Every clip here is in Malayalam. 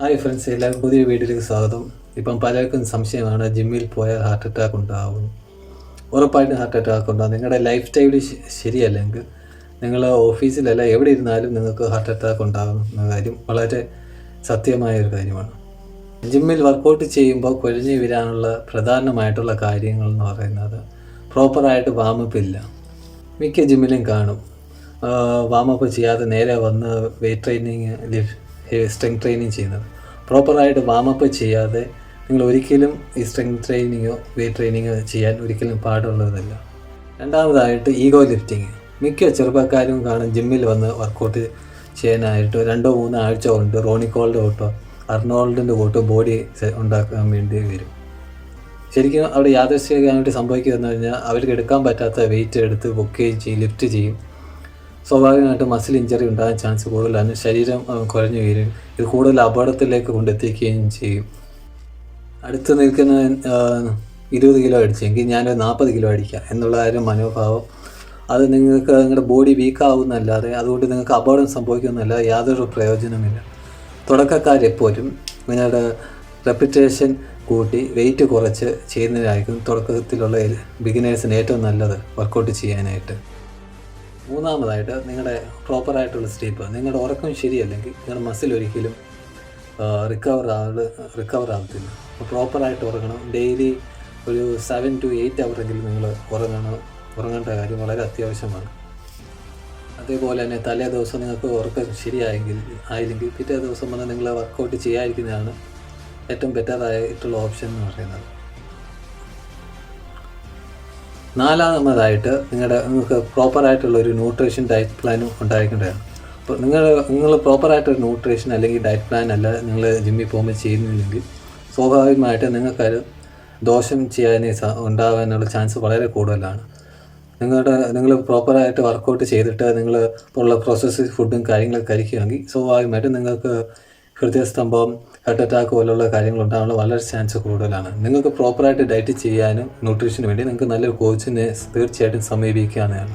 ഹായ് ഫ്രണ്ട്സ്, എല്ലാവർക്കും പുതിയ വീഡിയോയിലേക്ക് സ്വാഗതം. ഇപ്പം പലർക്കും സംശയമാണ് ജിമ്മിൽ പോയാൽ ഹാർട്ട് അറ്റാക്ക് ഉണ്ടാകും. ഉറപ്പായിട്ടും ഹാർട്ട് അറ്റാക്ക് ഉണ്ടാകും. നിങ്ങളുടെ ലൈഫ് സ്റ്റൈൽ ശരിയല്ലെങ്കിൽ നിങ്ങൾ ഓഫീസിലല്ല എവിടെ ഇരുന്നാലും നിങ്ങൾക്ക് ഹാർട്ട് അറ്റാക്ക് ഉണ്ടാകുന്ന കാര്യം വളരെ സത്യമായ ഒരു കാര്യമാണ്. ജിമ്മിൽ വർക്കൗട്ട് ചെയ്യുമ്പോൾ കുഴഞ്ഞു വീഴാനുള്ള പ്രധാനമായിട്ടുള്ള കാര്യങ്ങൾ എന്ന് പറയുന്നത് പ്രോപ്പറായിട്ട് വാമപ്പ് ഇല്ല. മിക്ക ജിമ്മിലും കാണും വാമപ്പ് ചെയ്യാതെ നേരെ വന്ന് വെയിറ്റ് ട്രെയിനിങ് സ്ട്രെങ്ത് ട്രെയിനിങ് ചെയ്യുന്നത്. പ്രോപ്പറായിട്ട് വാമപ്പ് ചെയ്യാതെ നിങ്ങൾ ഒരിക്കലും ഈ സ്ട്രെങ്ത് ട്രെയിനിങ്ങോ വെയിറ്റ് ട്രെയിനിങ്ങോ ചെയ്യാൻ ഒരിക്കലും പാടുള്ളതല്ല. രണ്ടാമതായിട്ട് ഈഗോ ലിഫ്റ്റിങ്. മിക്ക ചെറുപ്പക്കാരും കാണും ജിമ്മിൽ വന്ന് വർക്കൗട്ട് ചെയ്യാനായിട്ട് 2-3 ആഴ്ച കൊണ്ട് റോണിക്കോളിൻ്റെ കൂട്ടോ അർണോൾഡിൻ്റെ കൂട്ടോ ബോഡി ഉണ്ടാക്കാൻ വേണ്ടി വരും. ശരിക്കും അവിടെ യാദൃശ്ചികമായിട്ട് സംഭവിക്കുകയെന്ന് പറഞ്ഞാൽ അവർക്ക് എടുക്കാൻ പറ്റാത്ത വെയിറ്റ് എടുത്ത് പൊക്കുകയും ചെയ്യും, ലിഫ്റ്റ് ചെയ്യും. സ്വാഭാവികമായിട്ട് മസിൽ ഇഞ്ചറി ഉണ്ടാകാൻ ചാൻസ് കൂടുതലാണ്. ശരീരം കുഴഞ്ഞു വീഴും. ഇത് കൂടുതൽ അപകടത്തിലേക്ക് കൊണ്ടെത്തിക്കുകയും ചെയ്യും. അടുത്ത് നിൽക്കുന്ന 20 കിലോ അടിച്ചെങ്കിൽ ഞാനൊരു 40 കിലോ അടിക്കാം എന്നുള്ള കാര്യം മനോഭാവം, അത് നിങ്ങൾക്ക് നിങ്ങളുടെ ബോഡി വീക്കാവുന്നല്ലാതെ അതുകൊണ്ട് നിങ്ങൾക്ക് അപകടം സംഭവിക്കുന്നതല്ല, യാതൊരു പ്രയോജനമില്ല. തുടക്കക്കാരെപ്പോഴും നിങ്ങളുടെ റെപ്യൂട്ടേഷൻ കൂട്ടി വെയിറ്റ് കുറച്ച് ചെയ്യുന്നതിനായിരിക്കും തുടക്കത്തിലുള്ള ബിഗിനേഴ്സിന് ഏറ്റവും നല്ലത് വർക്കൗട്ട് ചെയ്യാനായിട്ട്. മൂന്നാമതായിട്ട് നിങ്ങളുടെ പ്രോപ്പറായിട്ടുള്ള സ്ലീപ്പ്. നിങ്ങളുടെ ഉറക്കം ശരിയല്ലെങ്കിൽ നിങ്ങളുടെ മസിൽ ഒരിക്കലും റിക്കവർ ആകത്തില്ല. അപ്പോൾ പ്രോപ്പറായിട്ട് ഉറങ്ങണം. ഡെയിലി ഒരു 7 to 8 അവറെങ്കിലും നിങ്ങൾ ഉറങ്ങേണ്ട കാര്യം വളരെ അത്യാവശ്യമാണ്. അതേപോലെ തന്നെ തലേ ദിവസം നിങ്ങൾക്ക് ഉറക്കം ആയില്ലെങ്കിൽ പിറ്റേ ദിവസം വന്ന് നിങ്ങൾ വർക്കൗട്ട് ചെയ്യാതിരിക്കുന്നതാണ് ഏറ്റവും ബെറ്ററായിട്ടുള്ള ഓപ്ഷൻ എന്ന് പറയുന്നത്. നാലാമതായിട്ട് നിങ്ങൾക്ക് പ്രോപ്പറായിട്ടുള്ള ഒരു ന്യൂട്രീഷൻ ഡയറ്റ് പ്ലാനും ഉണ്ടായിരിക്കേണ്ടതാണ്. അപ്പോൾ നിങ്ങൾ പ്രോപ്പറായിട്ടൊരു ന്യൂട്രീഷൻ അല്ലെങ്കിൽ ഡയറ്റ് പ്ലാൻ അല്ല നിങ്ങൾ ജിമ്മിൽ പോകുമ്പോൾ ചെയ്യുന്നില്ലെങ്കിൽ സ്വാഭാവികമായിട്ട് നിങ്ങൾക്കത് ദോഷം ഉണ്ടാകാനുള്ള ചാൻസ് വളരെ കൂടുതലാണ്. നിങ്ങൾ പ്രോപ്പറായിട്ട് വർക്കൗട്ട് ചെയ്തിട്ട് നിങ്ങൾ ഉള്ള പ്രോസസ്ഡ് ഫുഡും കാര്യങ്ങളൊക്കെ കഴിക്കുകയാണെങ്കിൽ സ്വാഭാവികമായിട്ട് നിങ്ങൾക്ക് ഹൃദയസ്തംഭം, ഹാർട്ട് അറ്റാക്ക് പോലുള്ള കാര്യങ്ങൾ ഉണ്ടാകാനുള്ള വളരെ ചാൻസ് കൂടുതലാണ്. നിങ്ങൾക്ക് പ്രോപ്പറായിട്ട് ഡയറ്റ് ചെയ്യാനും ന്യൂട്രീഷന് വേണ്ടി നിങ്ങൾക്ക് നല്ലൊരു കോച്ചിനെ തീർച്ചയായിട്ടും സമീപിക്കാവുന്നതാണ്.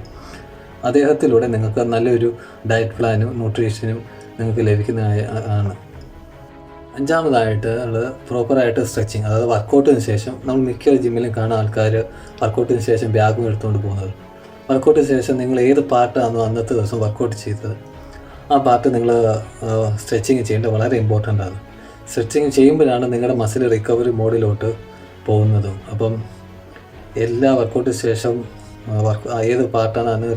അദ്ദേഹത്തിലൂടെ നിങ്ങൾക്ക് നല്ലൊരു ഡയറ്റ് പ്ലാനും ന്യൂട്രീഷനും നിങ്ങൾക്ക് ലഭിക്കുന്നതാണ്. അഞ്ചാമതായിട്ട് പ്രോപ്പറായിട്ട് സ്ട്രെച്ചിങ്. അതായത് വർക്കൗട്ടിന് ശേഷം നമ്മൾ മിക്ക ജിമ്മിലും കാണുന്ന ആൾക്കാർ വർക്കൗട്ടിന് ശേഷം ബാഗും എടുത്തുകൊണ്ട് പോകുന്നത്. വർക്കൗട്ടിന് ശേഷം നിങ്ങൾ ഏത് പാർട്ടാണോ അന്നത്തെ ദിവസം വർക്കൗട്ട് ചെയ്തത് ആ പാർട്ട് നിങ്ങൾ സ്ട്രെച്ചിങ് ചെയ്യേണ്ടത് വളരെ ഇമ്പോർട്ടൻ്റ് ആണ്. സ്ട്രെച്ചിങ് ചെയ്യുമ്പോഴാണ് നിങ്ങളുടെ മസിൽ റിക്കവറി മോഡിലോട്ട് പോകുന്നതും. അപ്പം എല്ലാ വർക്കൗട്ടിന് ശേഷം ഏത് പാർട്ടാണ് അന്ന്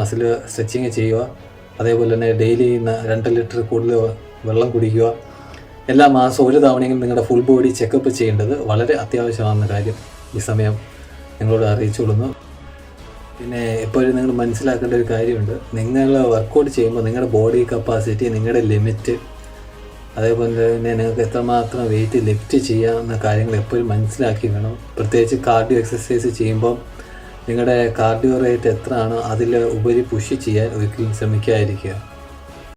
മസിൽ സ്ട്രെച്ചിങ് ചെയ്യുക. അതേപോലെ തന്നെ ഡെയിലി 2 ലിറ്റർ കൂടുതൽ വെള്ളം കുടിക്കുക. എല്ലാ മാസവും ഒരു തവണയെങ്കിലും നിങ്ങളുടെ ഫുൾ ബോഡി ചെക്കപ്പ് ചെയ്യേണ്ടത് വളരെ അത്യാവശ്യമാണെന്ന കാര്യം ഈ സമയം നിങ്ങളോട് അറിയിച്ചുകൊള്ളുന്നു. പിന്നെ എപ്പോഴും നിങ്ങൾ മനസ്സിലാക്കേണ്ട ഒരു കാര്യമുണ്ട്. നിങ്ങൾ വർക്കൗട്ട് ചെയ്യുമ്പോൾ നിങ്ങളുടെ ബോഡി കപ്പാസിറ്റി, നിങ്ങളുടെ ലിമിറ്റ്, അതേപോലെ തന്നെ നിങ്ങൾക്ക് എത്രമാത്രം വെയിറ്റ് ലിഫ്റ്റ് ചെയ്യാവുന്ന കാര്യങ്ങൾ എപ്പോഴും മനസ്സിലാക്കി വേണം. പ്രത്യേകിച്ച് കാർഡിയോ എക്സസൈസ് ചെയ്യുമ്പം നിങ്ങളുടെ കാർഡിയോ റേറ്റ് എത്രയാണോ അതിൽ ഉപരി പുഷ് ചെയ്യാൻ ഒരിക്കലും ശ്രമിക്കാതിരിക്കുക.